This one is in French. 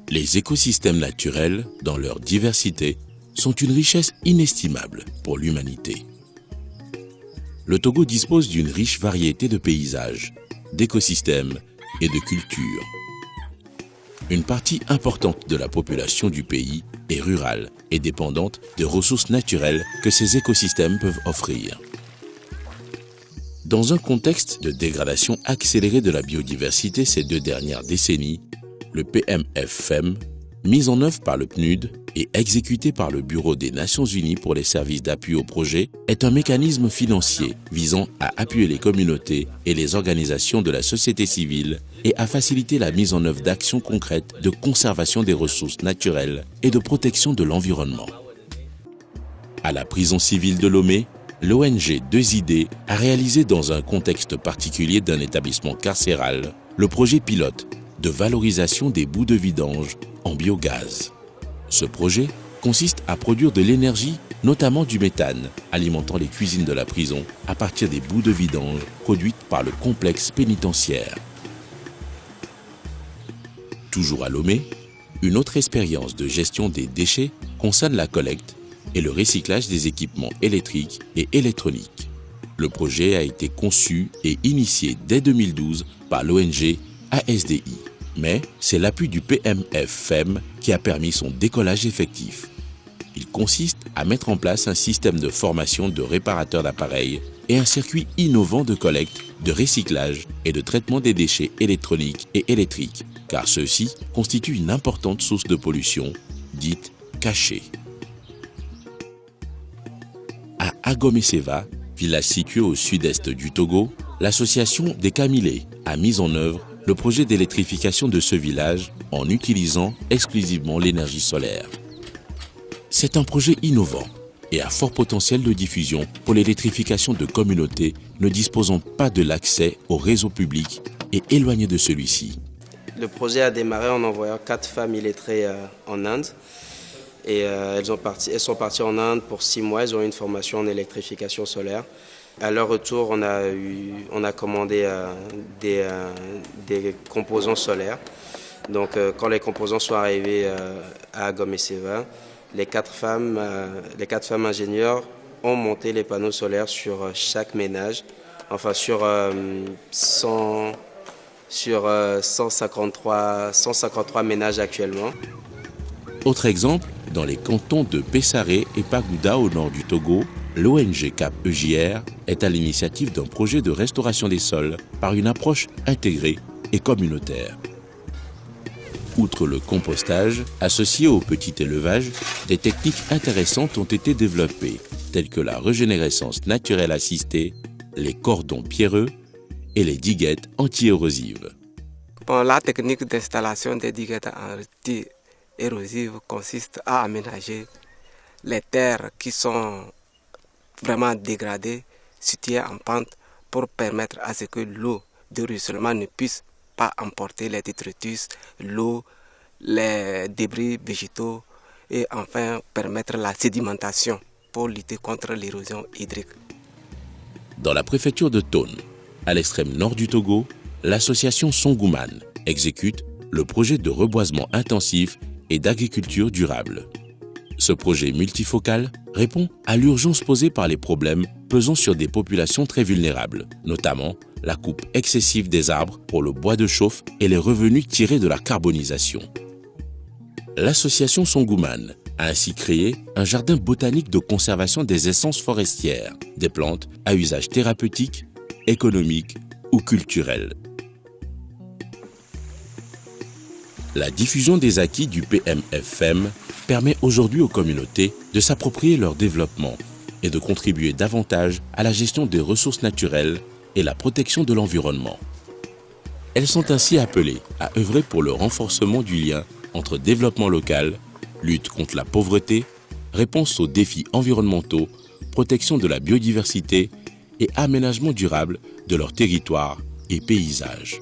Les écosystèmes naturels, dans leur diversité, sont une richesse inestimable pour l'humanité. Le Togo dispose d'une riche variété de paysages, d'écosystèmes et de cultures. Une partie importante de la population du pays est rurale et dépendante des ressources naturelles que ces écosystèmes peuvent offrir. Dans un contexte de dégradation accélérée de la biodiversité ces 2 dernières décennies, le PMFM, mis en œuvre par le PNUD et exécuté par le Bureau des Nations Unies pour les services d'appui au projet, est un mécanisme financier visant à appuyer les communautés et les organisations de la société civile et à faciliter la mise en œuvre d'actions concrètes de conservation des ressources naturelles et de protection de l'environnement. À la prison civile de Lomé, l'ONG 2ID a réalisé dans un contexte particulier d'un établissement carcéral le projet pilote de valorisation des boues de vidange en biogaz. Ce projet consiste à produire de l'énergie, notamment du méthane, alimentant les cuisines de la prison à partir des boues de vidange produites par le complexe pénitentiaire. Toujours à Lomé, une autre expérience de gestion des déchets concerne la collecte et le recyclage des équipements électriques et électroniques. Le projet a été conçu et initié dès 2012 par l'ONG ASDI. Mais c'est l'appui du PMFM qui a permis son décollage effectif. Il consiste à mettre en place un système de formation de réparateurs d'appareils et un circuit innovant de collecte, de recyclage et de traitement des déchets électroniques et électriques, car ceux-ci constituent une importante source de pollution, dite cachée. À Agomeseva, village situé au sud-est du Togo, l'association des Camilés a mis en œuvre le projet d'électrification de ce village en utilisant exclusivement l'énergie solaire. C'est un projet innovant et à fort potentiel de diffusion pour l'électrification de communautés ne disposant pas de l'accès au réseau public et éloignées de celui-ci. Le projet a démarré en envoyant 4 femmes illettrées en Inde. Et elles sont parties en Inde pour 6 mois, elles ont eu une formation en électrification solaire. À leur retour, on a commandé des composants solaires. Donc quand les composants sont arrivés à Agomeseva, les 4 femmes ingénieurs ont monté les panneaux solaires sur chaque ménage, enfin sur 153 ménages actuellement. Autre exemple, dans les cantons de Pessaré et Pagouda au nord du Togo, l'ONG Cap EJR est à l'initiative d'un projet de restauration des sols par une approche intégrée et communautaire. Outre le compostage, associé au petit élevage, des techniques intéressantes ont été développées, telles que la régénérescence naturelle assistée, les cordons pierreux et les diguettes anti-érosives. La technique d'installation des diguettes anti-érosives consiste à aménager les terres qui sont vraiment dégradées, situées en pente, pour permettre à ce que l'eau de ruissellement ne puisse pas emporter les détritus, l'eau, les débris végétaux et enfin permettre la sédimentation pour lutter contre l'érosion hydrique. Dans la préfecture de Tone, à l'extrême nord du Togo, l'association Songouman exécute le projet de reboisement intensif et d'agriculture durable. Ce projet multifocal répond à l'urgence posée par les problèmes pesant sur des populations très vulnérables, notamment la coupe excessive des arbres pour le bois de chauffe et les revenus tirés de la carbonisation. L'association Songouman a ainsi créé un jardin botanique de conservation des essences forestières, des plantes à usage thérapeutique, économique ou culturel. La diffusion des acquis du PMFM permet aujourd'hui aux communautés de s'approprier leur développement et de contribuer davantage à la gestion des ressources naturelles et la protection de l'environnement. Elles sont ainsi appelées à œuvrer pour le renforcement du lien entre développement local, lutte contre la pauvreté, réponse aux défis environnementaux, protection de la biodiversité et aménagement durable de leurs territoires et paysages.